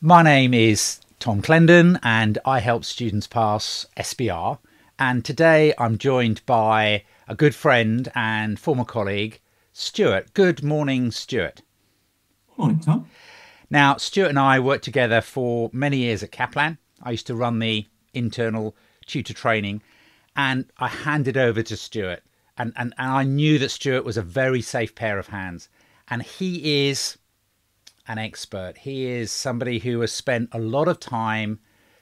My name is Tom Clendon and I help students pass SBR. And today I'm joined by a good friend and former colleague, Stuart. Good morning, Stuart. Morning, Tom. Now, Stuart and I worked together for many years at Kaplan. I used to run the internal tutor training and I handed over to Stuart. And I knew that Stuart was a very safe pair of hands. And he is an expert. He is somebody who has spent a lot of time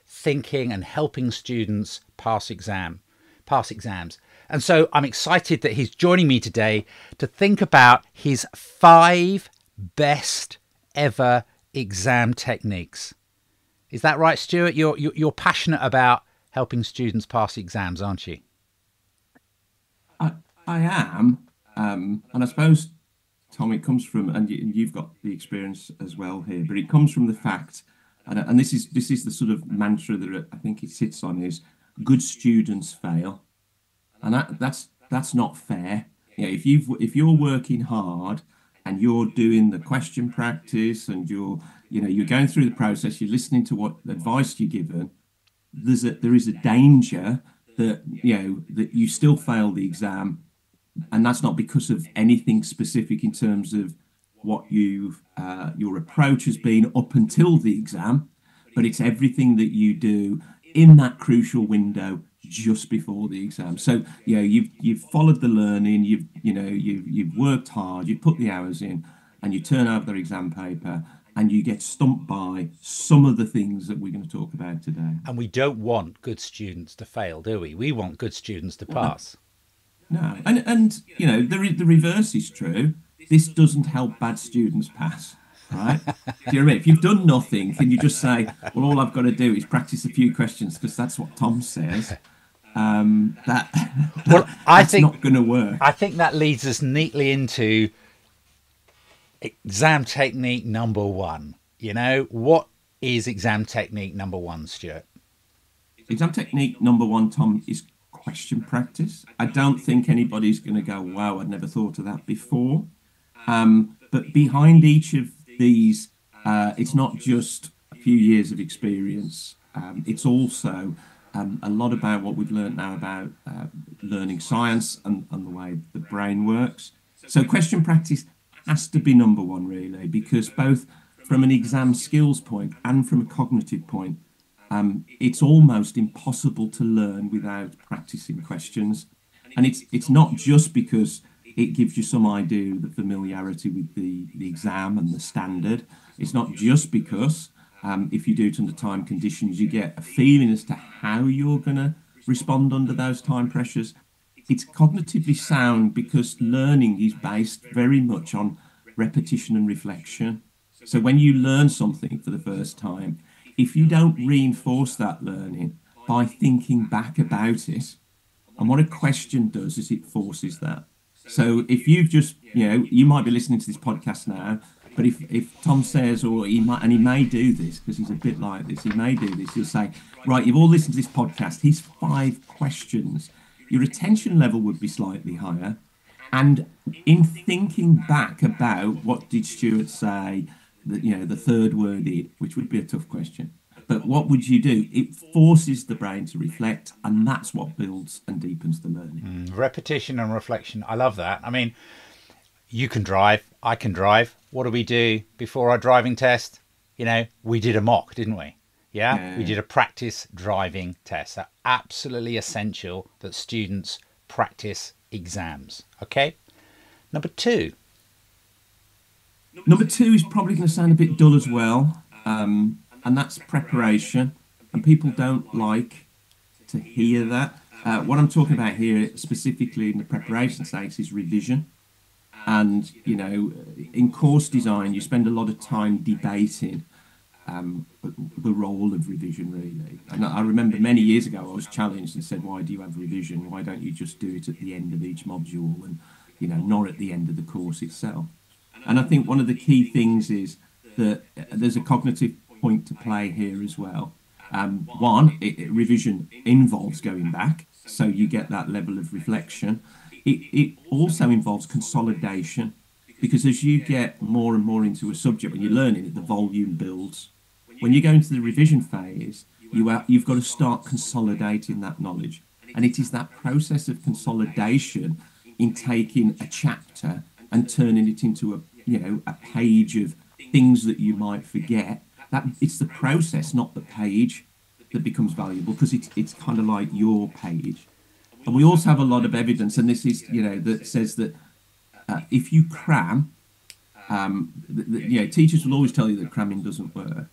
thinking and helping students pass exams. And so I'm excited that he's joining me today to think about his 5 best ever exam techniques. Is that right, Stuart? You're passionate about helping students pass exams, aren't you? I am, and I suppose, Tom, it comes from, and you've got the experience as well here, but it comes from the fact, and this is the sort of mantra that I think it sits on, is good students fail, and that's not fair. You know, if you're working hard and you're doing the question practice and you're going through the process, you're listening to what advice you're given, there is a danger that that you still fail the exam. And that's not because of anything specific in terms of what your approach has been up until the exam, but it's everything that you do in that crucial window just before the exam. So you've followed the learning, you've worked hard, you've put the hours in, and you turn out their exam paper, and you get stumped by some of the things that we're going to talk about today. And we don't want good students to fail, do we? We want good students to pass. No, and the reverse is true. This doesn't help bad students pass, right? Do you know what I mean? If you've done nothing, can you just say, well, all I've got to do is practice a few questions because that's what Tom says? I think not going to work. I think that leads us neatly into exam technique number 1. What is exam technique number 1, Stuart? Exam technique number 1, Tom, is question practice. I don't think anybody's going to go, wow, I'd never thought of that before. But behind each of these, it's not just a few years of experience. It's also a lot about what we've learned now about learning science and the way the brain works. So question practice has to be number 1, really, because both from an exam skills point and from a cognitive point, it's almost impossible to learn without practicing questions. And it's not just because it gives you some idea of the familiarity with the exam and the standard. It's not just because if you do it under time conditions, you get a feeling as to how you're going to respond under those time pressures. It's cognitively sound because learning is based very much on repetition and reflection. So when you learn something for the first time, if you don't reinforce that learning by thinking back about it, and what a question does is it forces that. So if you've just, you might be listening to this podcast now, but if Tom says, or he may do this because he's a bit like this, he may do this, he'll say, right, you've all listened to this podcast, here's 5 questions. Your attention level would be slightly higher. And in thinking back about what did Stuart say, the third word in, which would be a tough question. But what would you do? It forces the brain to reflect, and that's what builds and deepens the learning. Repetition and reflection. I love that. I mean, you can drive, I can drive. What do we do before our driving test? We did a mock, didn't we? Yeah. We did a practice driving test. That's absolutely essential that students practice exams. Okay. Number 2 is probably going to sound a bit dull as well, and that's preparation. And people don't like to hear that. What I'm talking about here, specifically in the preparation stage, is revision. And in course design, you spend a lot of time debating the role of revision, really. And I remember many years ago, I was challenged and said, why do you have revision? Why don't you just do it at the end of each module and not at the end of the course itself? And I think one of the key things is that there's a cognitive point to play here as well. One, revision involves going back, so you get that level of reflection. It also involves consolidation, because as you get more and more into a subject, when you're learning it, the volume builds. when you go into the revision phase, you've got to start consolidating that knowledge. And it is that process of consolidation in taking a chapter and turning it into a page of things that you might forget. That it's the process, not the page, that becomes valuable, because it's kind of like your page. And we also have a lot of evidence, and this is that says that if you cram, teachers will always tell you that cramming doesn't work,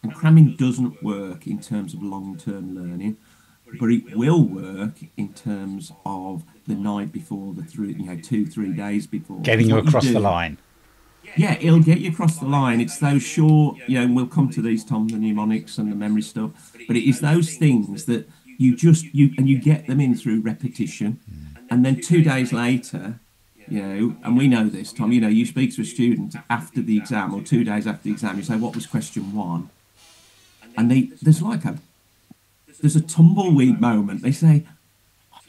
and cramming doesn't work in terms of long-term learning, but it will work in terms of the night before, the 2-3 days before, getting you across the line. Yeah, it'll get you across the line. It's those short, and we'll come to these, Tom, the mnemonics and the memory stuff, but it is those things that you get them in through repetition, and then 2 days later, and we know this, Tom, you speak to a student after the exam or 2 days after the exam, you say, what was question 1? And there's a tumbleweed moment. They say,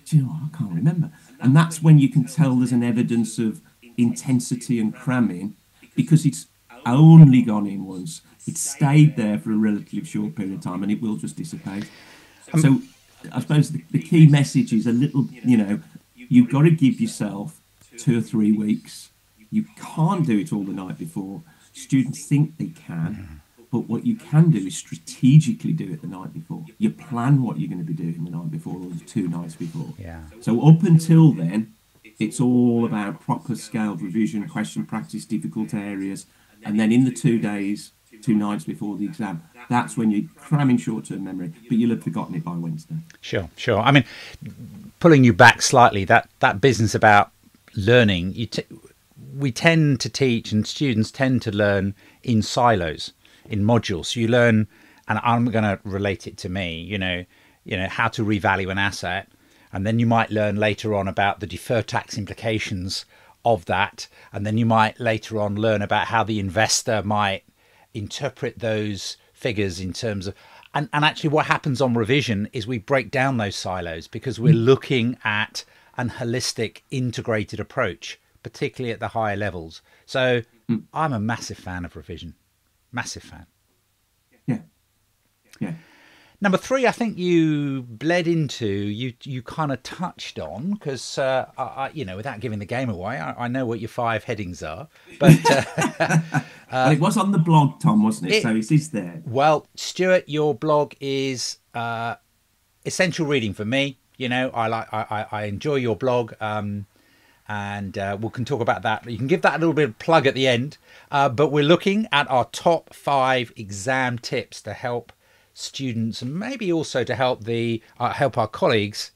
do you know what? I can't remember. And that's when you can tell there's an evidence of intensity and cramming, because it's only gone in once. It's stayed there for a relatively short period of time, and it will just dissipate. So I suppose the key message is a little, you've got to give yourself 2 or 3 weeks. You can't do it all the night before. Students think they can, but what you can do is strategically do it the night before. You plan what you're going to be doing the night before or the 2 nights before. Yeah. So up until then, it's all about proper scaled revision, question practice, difficult areas. And then in the 2 days, 2 nights before the exam, that's when you're cramming short-term memory, but you'll have forgotten it by Wednesday. Sure. I mean, pulling you back slightly, that business about learning, we tend to teach, and students tend to learn in silos, in modules. So you learn, and I'm going to relate it to me, how to revalue an asset. And then you might learn later on about the deferred tax implications of that. And then you might later on learn about how the investor might interpret those figures in terms of, and actually what happens on revision is we break down those silos, because we're looking at an holistic, integrated approach, particularly at the higher levels. So I'm a massive fan of revision. Massive fan. Yeah. Number 3, I think you bled into, you kind of touched on, because, without giving the game away, I know what your 5 headings are. But well, it was on the blog, Tom, wasn't it? So it is there. Well, Stuart, your blog is essential reading for me. I enjoy your blog, and we can talk about that. You can give that a little bit of plug at the end. But we're looking at our top 5 exam tips to help students, and maybe also to help help our colleagues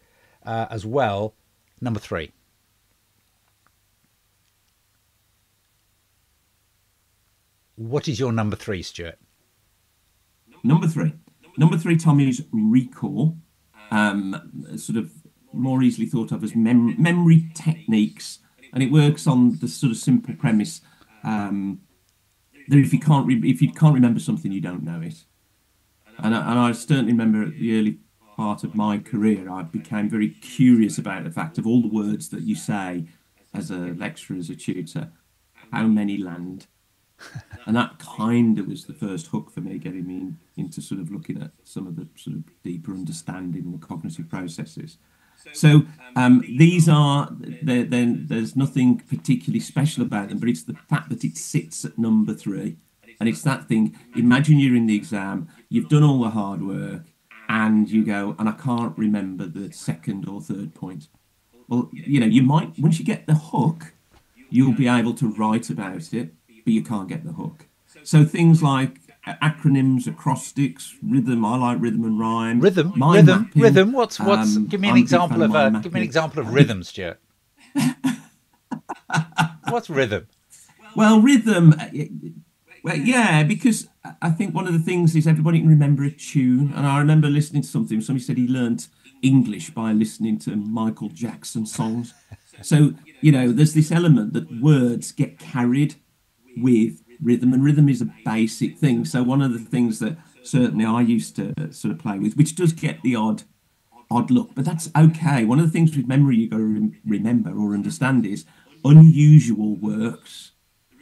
as well. Number 3. What is your number 3, Stuart? Number three, Tommy, is recall. Sort of more easily thought of as memory techniques, and it works on the sort of simple premise that if you can't remember something, you don't know it. And I certainly remember at the early part of my career, I became very curious about the fact of all the words that you say as a lecturer, as a tutor, how many land. And that kind of was the first hook for me, getting me into sort of looking at some of the sort of deeper understanding the cognitive processes. So these are, there's nothing particularly special about them, but it's the fact that it sits at number 3. And it's that thing, imagine you're in the exam, you've done all the hard work, and you go, and I can't remember the second or third point. Well, you might, once you get the hook, you'll be able to write about it, but you can't get the hook. So things like acronyms, acrostics, rhythm. I like rhythm and rhyme. Rhythm. What's? Give me an example of rhythm, Stuart. What's rhythm? Well, rhythm. Well, yeah, because I think one of the things is everybody can remember a tune. And I remember listening to something. Somebody said he learnt English by listening to Michael Jackson songs. So there's this element that words get carried with rhythm, and rhythm is a basic thing. So one of the things that certainly I used to sort of play with, which does get the odd look, but that's okay. One of the things with memory you've got to remember or understand is unusual works.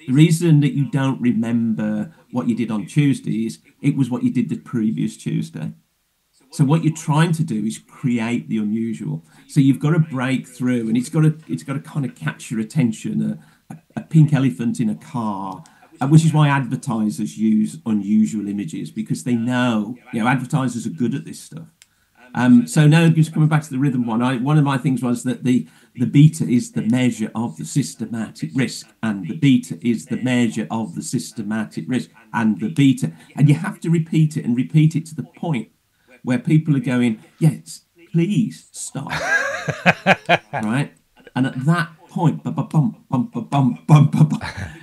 The reason that you don't remember what you did on Tuesday is it was what you did the previous Tuesday. So what you're trying to do is create the unusual. So you've got to break through, and it's got to kind of catch your attention. A pink elephant in a car, which is why advertisers use unusual images, because they know, advertisers are good at this stuff. So now, just coming back to the rhythm one of my things was that the beta is the measure of the systematic risk, and the beta is the measure of the systematic risk, and the beta, and you have to repeat it to the point where people are going, yes, please stop, right? And at that point,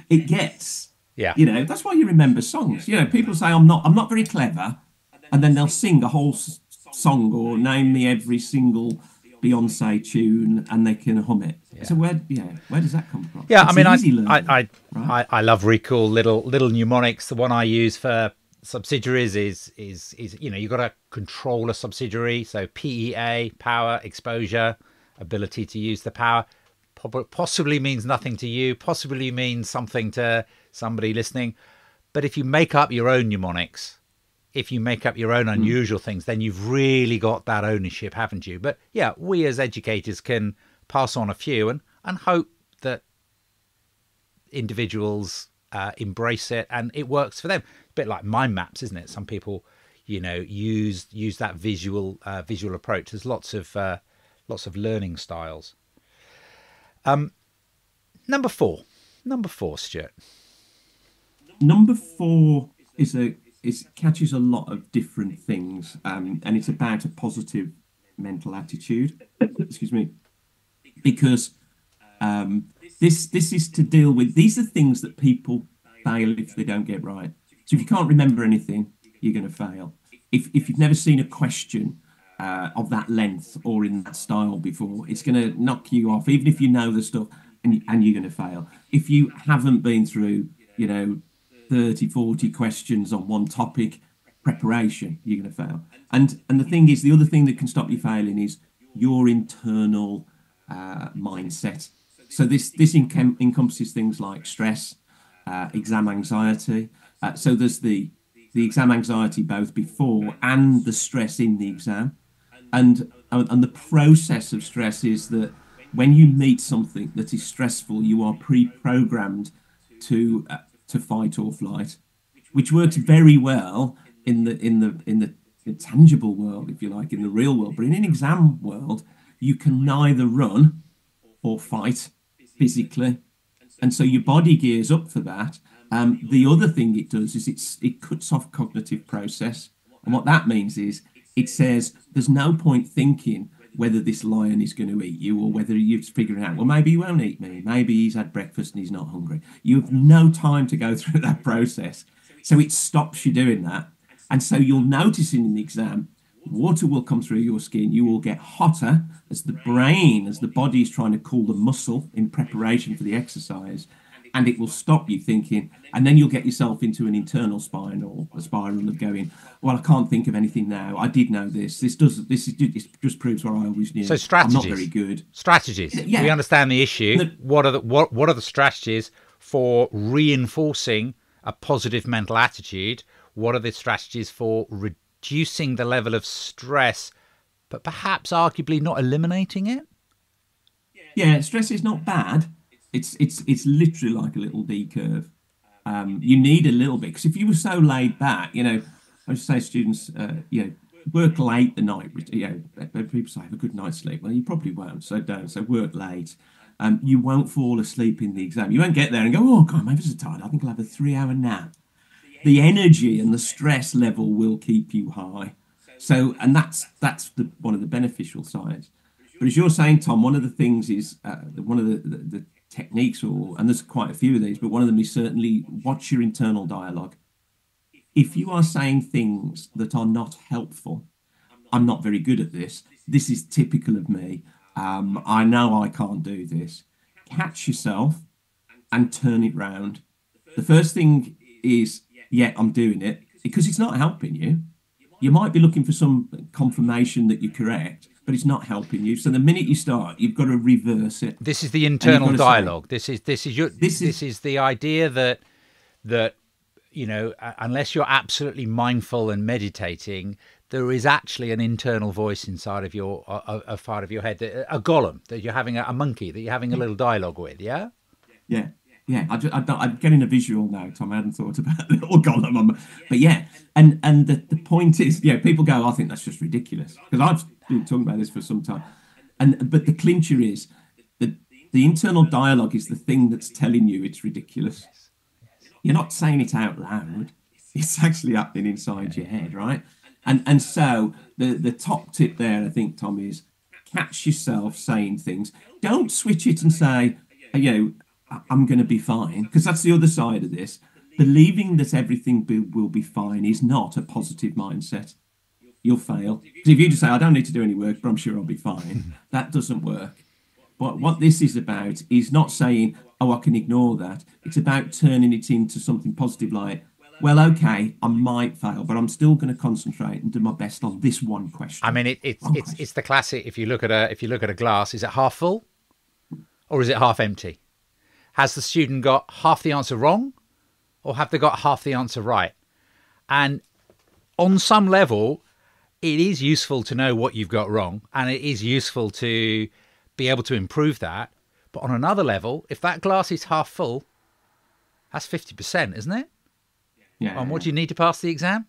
it gets, that's why you remember songs. People say, I'm not very clever, and then they'll sing a whole song or name me every single Beyonce tune, and they can hum it. Yeah. So where does that come from? Yeah, I love Recall, little mnemonics. The one I use for subsidiaries is you've got to control a subsidiary. So PEA, power, exposure, ability to use the power, possibly means nothing to you, possibly means something to somebody listening. But if you make up your own mnemonics, if you make up your own unusual things, then you've really got that ownership, haven't you? But yeah, we as educators can pass on a few and hope that individuals embrace it and it works for them. A bit like mind maps, isn't it? Some people, use that visual approach. There's lots of learning styles. Number four, Stuart. Number four catches a lot of different things, and it's about a positive mental attitude. Excuse me, because this is to deal with. These are things that people fail if they don't get right. So if you can't remember anything, you're going to fail. If you've never seen a question of that length or in that style before, it's going to knock you off, even if you know the stuff, and you're going to fail. If you haven't been through, 30, 40 questions on one topic, preparation, you're going to fail. And the thing is, the other thing that can stop you failing is your internal mindset. So this encompasses things like stress, exam anxiety. So there's the exam anxiety both before and the stress in the exam. And the process of stress is that when you meet something that is stressful, you are pre-programmed to fight or flight, which works very well in the tangible world, if you like, in the real world. But in an exam world, you can neither run or fight physically, and so your body gears up for that. The other thing it does is it cuts off cognitive process, and what that means is it says there's no point thinking whether this lion is going to eat you or whether you're figuring out, well, maybe he won't eat me. Maybe he's had breakfast and he's not hungry. You have no time to go through that process. So it stops you doing that. And so you'll notice in the exam, water will come through your skin. You will get hotter as the body is trying to cool the muscle in preparation for the exercise. And it will stop you thinking, and then you'll get yourself into an internal spiral of going, well, I can't think of anything now. I did know this. This just proves what I always knew. So strategies. I'm not very good. Strategies. Yeah. We understand the issue. What are the strategies for reinforcing a positive mental attitude? What are the strategies for reducing the level of stress, but perhaps arguably not eliminating it? Yeah, stress is not bad. It's literally like a little D curve. You need a little bit, because if you were so laid back, I would say students, work late the night. People say have a good night's sleep. Well, you probably won't, so don't. So work late. You won't fall asleep in the exam. You won't get there and go, oh God, I'm so tired. I think I'll have a 3-hour nap. The energy and the stress level will keep you high. So, and that's one of the beneficial sides. But as you're saying, Tom, one of the things is one of the techniques, and there's quite a few of these, but one of them is certainly watch your internal dialogue. If you are saying things that are not helpful, I'm not very good at this. This is typical of me. I know I can't do this. Catch yourself and turn it round. The first thing is, yeah, I'm doing it, because it's not helping you. You might be looking for some confirmation that you're correct, but it's not helping you. So the minute you start, you've got to reverse it. This is the internal dialogue. Say, this is the idea that you know, unless you're absolutely mindful and meditating, there is actually an internal voice inside of your a part of your head, a golem that you're having, a monkey that you're having a little dialogue with. Yeah. Yeah. Yeah, I'm getting a visual now, Tom. I hadn't thought about the little golem, but yeah, and the point is, yeah, people go, I think that's just ridiculous, because I've been talking about this for some time, but the clincher is that the internal dialogue is the thing that's telling you it's ridiculous. You're not saying it out loud; it's actually happening inside your head, right? And so the top tip there, I think, Tom, is catch yourself saying things. Don't switch it and say, you know, I'm going to be fine, because that's the other side of this. Believing that everything will be fine is not a positive mindset. You'll fail. Because if you just say, I don't need to do any work, but I'm sure I'll be fine, that doesn't work. But what this is about is not saying, oh, I can ignore that. It's about turning it into something positive, like, well, okay, I might fail, but I'm still going to concentrate and do my best on this one question. I mean, it's the classic. If you look at a glass, is it half full or is it half empty? Has the student got half the answer wrong, or have they got half the answer right? And on some level, it is useful to know what you've got wrong, and it is useful to be able to improve that. But on another level, if that glass is half full, that's 50%, isn't it? Yeah. And what do you need to pass the exam?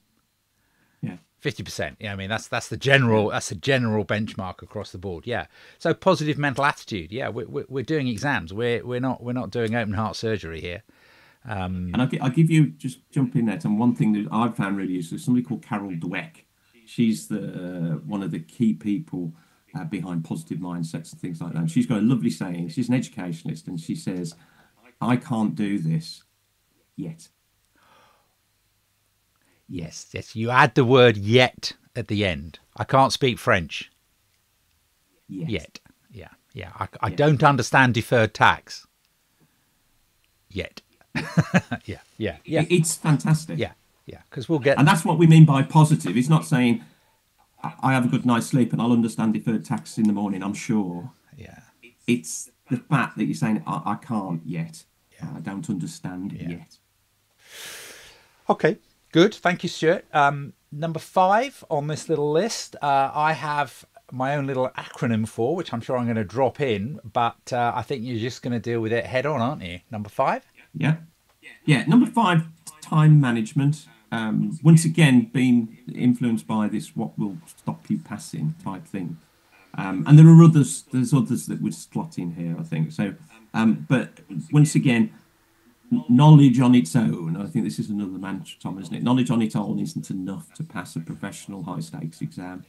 Yeah. 50%. Yeah, I mean that's the general benchmark across the board. Yeah. So positive mental attitude. Yeah, we're doing exams. We're not doing open heart surgery here. And I'll give you, just jump in there, and one thing that I've found really useful is somebody called Carol Dweck. She's the one of the key people behind positive mindsets and things like that. And she's got a lovely saying. She's an educationalist, and she says, "I can't do this yet." Yes. You add the word "yet" at the end. I can't speak French. Yet. Yeah. I don't understand deferred tax. Yet. Yeah. It's fantastic. Yeah. Because we'll get. And that's what we mean by positive. It's not saying, I have a good night's sleep and I'll understand deferred tax in the morning, I'm sure. Yeah. It's the fact that you're saying, I can't yet. Yeah. I don't understand yet. Okay. Good. Thank you, Stuart. Number 5 on this little list, I have my own little acronym for, which I'm sure I'm going to drop in, but I think you're just going to deal with it head on, aren't you? Number 5? Yeah. Number 5, time management. Once again, being influenced by this "what will stop you passing" type thing. And there are others. There's others that would slot in here, I think. So, but once again, knowledge on its own, I think this is another mantra, Tom, isn't it? Knowledge on its own isn't enough to pass a professional high stakes exam.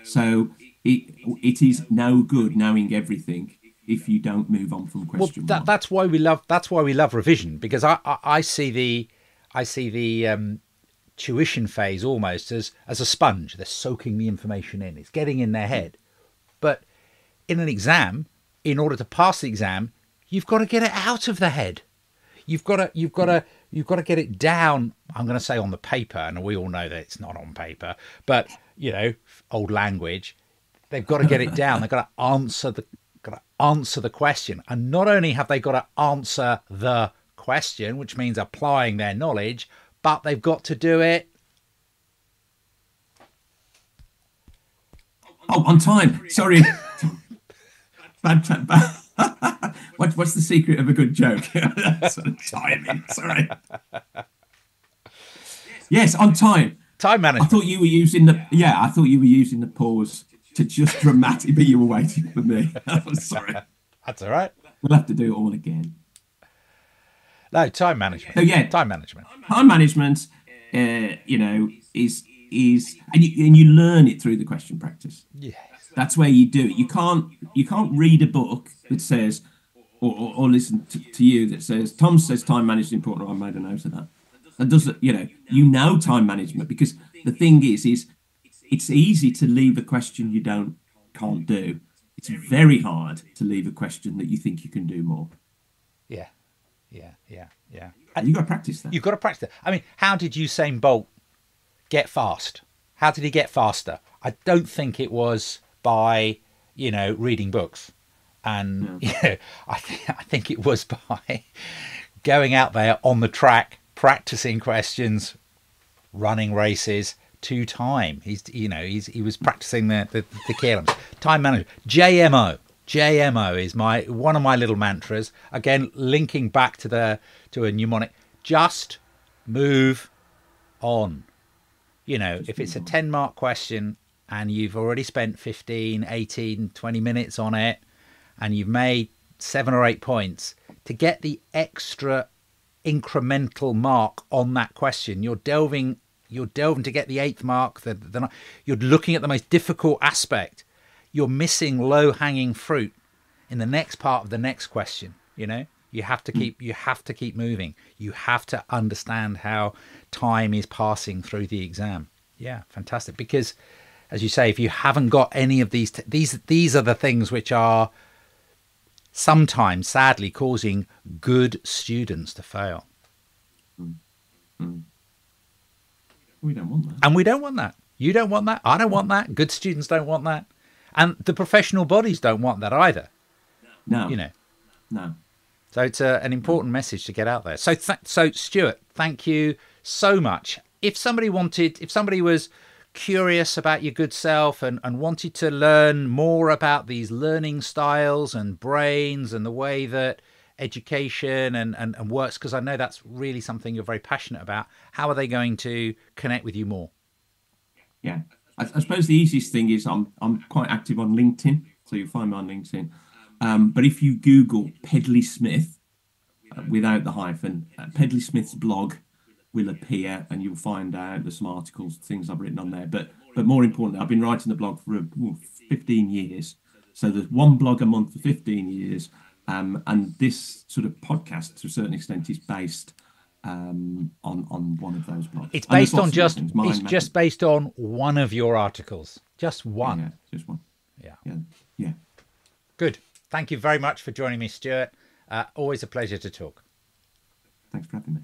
So it is no good knowing everything if you don't move on from question one. That's why we love revision, because I see the tuition phase almost as a sponge. They're soaking the information in. It's getting in their head. But in an exam, in order to pass the exam, you've got to get it out of the head. You've got to get it down. I'm going to say on the paper, and we all know that it's not on paper, but you know, old language. They've got to get it down. They've got to answer the question, and not only have they got to answer the question, which means applying their knowledge, but they've got to do it. Oh, on time. Sorry. Bad. What's the secret of a good joke? Timing. Sorry. Yes, on time. Time management. I thought you were using the pause to just dramatically, but you were waiting for me. Sorry. That's all right. We'll have to do it all again. No, time management. So yeah, time management. Time management, is and you learn it through the question practice. Yes. That's where you do it. You can't read a book that says, or listen to you that says, Tom says time management is important. I made a note of that. That doesn't, you know time management, because the thing is it's easy to leave a question you can't do. It's very hard to leave a question that you think you can do more. Yeah. And you've got to practice that. You've got to practice that. I mean, how did Usain Bolt get fast? How did he get faster? I don't think it was by, reading books. And I think it was by going out there on the track, practicing questions, running races to time. He was practicing the key elements. Time management. JMO is one of my little mantras. Again, linking back to a mnemonic. Just move on. If it's a 10-mark question and you've already spent 15, 18, 20 minutes on it, and you've made 7 or 8 points, to get the extra incremental mark on that question, you're delving to get the 8th mark. You're looking at the most difficult aspect. You're missing low-hanging fruit in the next part of the next question. You have to keep moving. You have to understand how time is passing through the exam. Yeah, fantastic. Because, as you say, if you haven't got any of these are the things which are sometimes, sadly, causing good students to fail. We don't want that. And we don't want that. You don't want that. I don't want that. Good students don't want that. And the professional bodies don't want that either. No. No. So it's an important message to get out there. So Stuart, thank you so much. If somebody was curious about your good self and wanted to learn more about these learning styles and brains and the way that education and works, because I know that's really something you're very passionate about, how are they going to connect with you more? Yeah, I suppose the easiest thing is I'm quite active on LinkedIn, so you'll find me on LinkedIn. But if you Google Pedley Smith without the hyphen, Pedley Smith's blog will appear, and you'll find out there's some articles, things I've written on there. But more importantly, I've been writing the blog for 15 years. So there's one blog a month for 15 years. And this sort of podcast, to a certain extent, is based on one of those blogs. It's based on just based on one of your articles. Just one. Yeah, just one. Yeah. Good. Thank you very much for joining me, Stuart. Always a pleasure to talk. Thanks for having me.